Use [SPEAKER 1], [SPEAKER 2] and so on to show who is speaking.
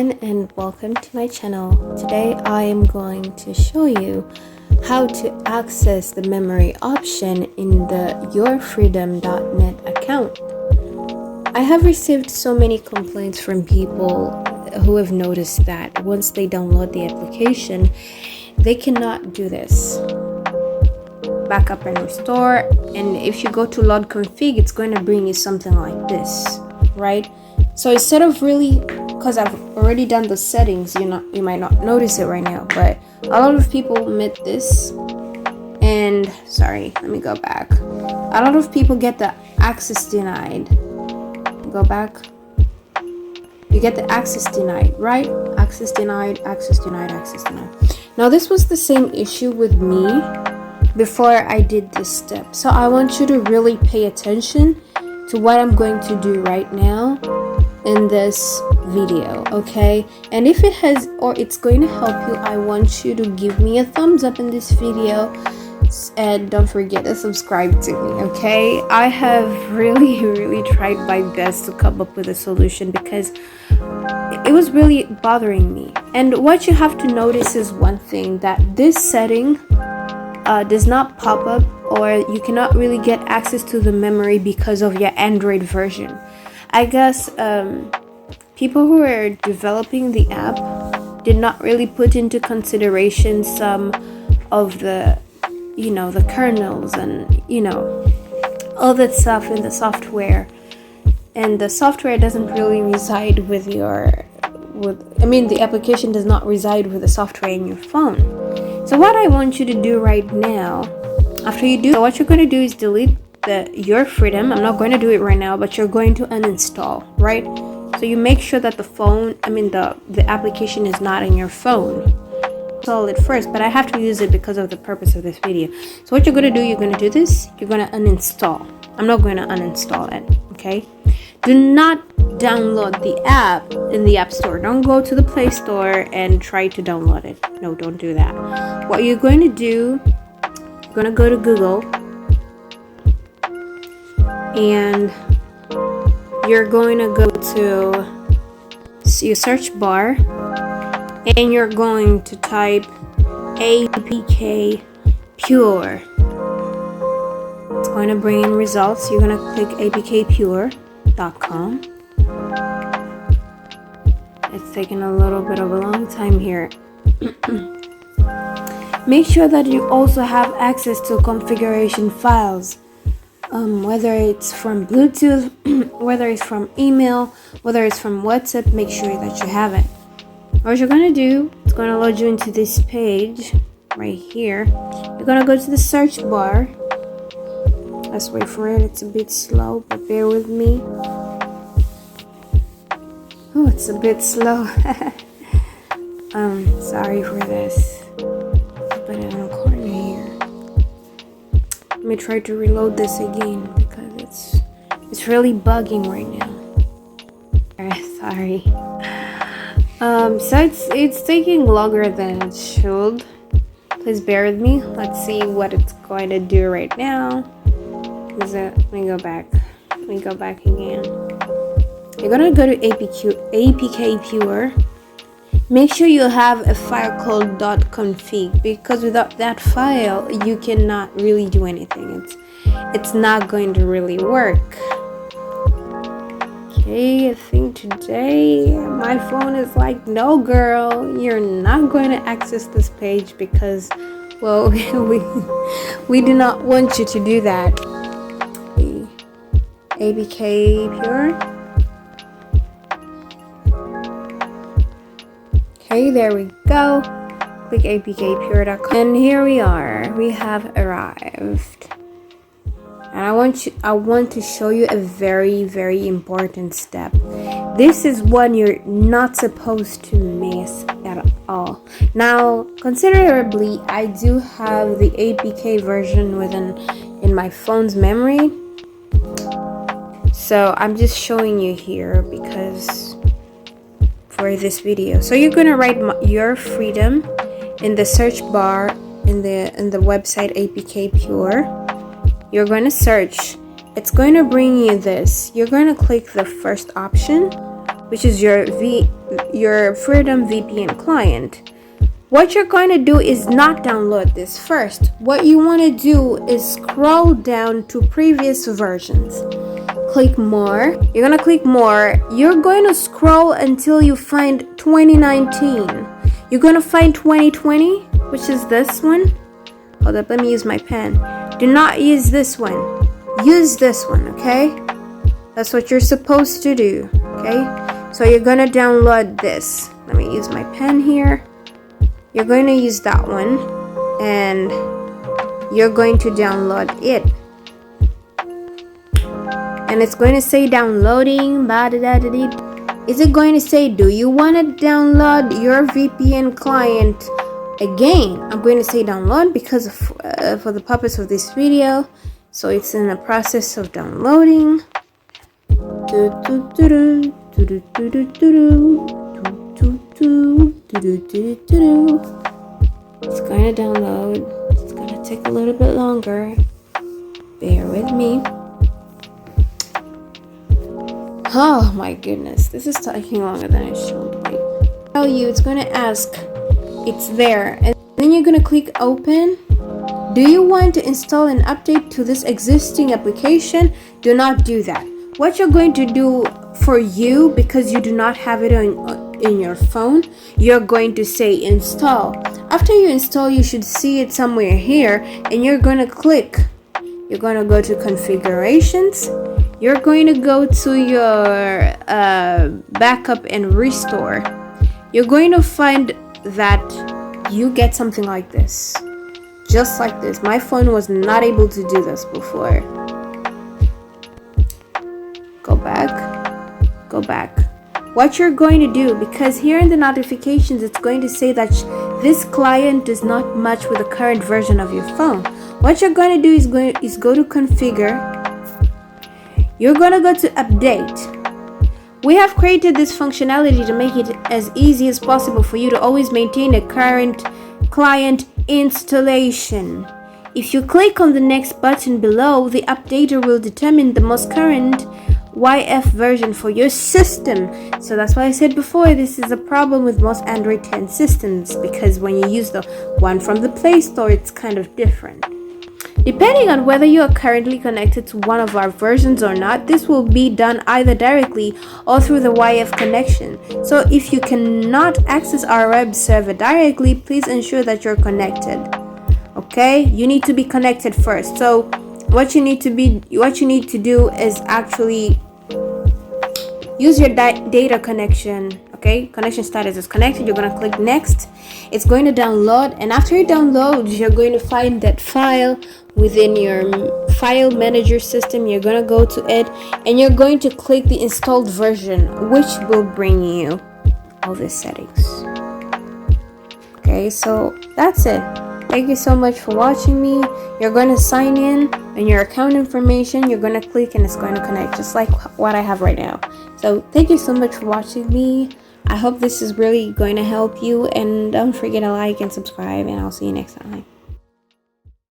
[SPEAKER 1] everyone, and welcome to my channel. Today I am going to show you how to access the memory option in the yourfreedom.net account. I have received so many complaints from people who have noticed that once they download the application, they cannot do this. Backup and restore, and if you go to load config, it's going to bring you something like this, right? So instead of really, because I've already done the settings, you might not notice it right now, but a lot of people omit this. And sorry, let me go back. A lot of people get the access denied. Go back. You get the access denied, right? Access denied, access denied, access denied. Now this was the same issue with me before I did this step. So I want you to really pay attention to what I'm going to do right now in this video, okay? And if it has, or it's going to help you, I want you to give me a thumbs up in this video, and don't forget to subscribe to me, okay? I have really tried my best to come up with a solution because it was really bothering me. And what you have to notice is one thing, that this setting does not pop up, or you cannot really get access to the memory because of your Android version. I guess people who are developing the app did not really put into consideration some of the, the kernels and, all that stuff in the software. And the software doesn't really reside with the application does not reside with the software in your phone. So what I want you to do right now, after you do, so what you're going to do is delete your freedom. I'm not going to do it right now, but you're going to uninstall, right? So you make sure that the application is not in your phone. Install it first, but I have to use it because of the purpose of this video. So what you're going to do, you're going to do this, you're going to uninstall. I'm not going to uninstall it, okay? Do not download the app in the App Store. Don't go to the Play Store and try to download it. No, don't do that. What you're going to do, you're going to go to Google, and you're going to go to your search bar, and you're going to type APK Pure. It's going to bring in results. You're going to click apkpure.com. It's taking a little bit of a long time here. Make sure that you also have access to configuration files. Whether it's from Bluetooth, whether it's from email, whether it's from WhatsApp, make sure that you have it. What you're going to do, it's going to load you into this page right here. You're going to go to the search bar. Let's wait for it. It's a bit slow, but bear with me. Oh, it's a bit slow. Sorry for this. Put it in a corner here. Let me try to reload this again because it's really bugging right now. Sorry. So it's taking longer than it should. Please bear with me. Let's see what it's going to do right now. Let me go back. Let me go back again. You're gonna go to APK Pure. Make sure you have a file called .config, because without that file you cannot really do anything. It's not going to really work. Okay, I think today my phone is like, no girl, you're not going to access this page because, well, we do not want you to do that. APK Pure. Okay, there we go. Click apkpure.com, and here we are. We have arrived. And I want to show you a very important step. This is one you're not supposed to miss at all. Now, considerably, I do have the APK version in my phone's memory. So I'm just showing you here because for this video. So you're gonna write your freedom in the search bar in the website APK Pure. You're going to search. It's going to bring you this. You're going to click the first option, which is your Freedom VPN client. What you're going to do is not download this first. What you want to do is scroll down to previous versions. Click more. You're going to click more. You're going to scroll until you find 2019. You're going to find 2020, which is this one. Hold up, let me use my pen. Do not use this one. Use this one, okay? That's what you're supposed to do, okay? So you're going to download this. Let me use my pen here. You're going to use that one, and you're going to download it. And it's going to say downloading. Is it going to say, do you want to download your VPN client again? I'm going to say download because for the purpose of this video. So it's in the process of downloading. It's going to download. It's going to take a little bit longer. Bear with me. Oh my goodness, this is taking longer than it should. Wait. Tell you, it's going to ask. It's there, and then you're going to click open. Do you want to install an update to this existing application? Do not do that. What you're going to do for you, because you do not have it in your phone, you're going to say install. After you install, you should see it somewhere here, and you're going to click. You're going to go to configurations. You're going to go to your backup and restore. You're going to find that you get something like this. Just like this. My phone was not able to do this before. Go back. Go back. What you're going to do, because here in the notifications it's going to say that this client does not match with the current version of your phone. What you're going to do is go to configure. You're going to go to update. We have created this functionality to make it as easy as possible for you to always maintain a current client installation. If you click on the next button below, the updater will determine the most current YF version for your system. So that's why I said before, this is a problem with most Android 10 systems, because when you use the one from the Play Store, it's kind of different. Depending on whether you are currently connected to one of our versions or not, this will be done either directly or through the YF connection. So if you cannot access our web server directly, please ensure that you're connected. Okay, you need to be connected first. So what you need to do is actually use your data connection. Okay, connection status is connected. You're going to click next. It's going to download, and after it downloads, you're going to find that file within your file manager system. You're going to go to it, and you're going to click the installed version, which will bring you all these settings. Okay, so that's it. Thank you so much for watching me. You're going to sign in, and your account information, you're going to click, and it's going to connect just like what I have right now. So thank you so much for watching me. I hope this is really going to help you, and don't forget to like and subscribe, and I'll see you next time.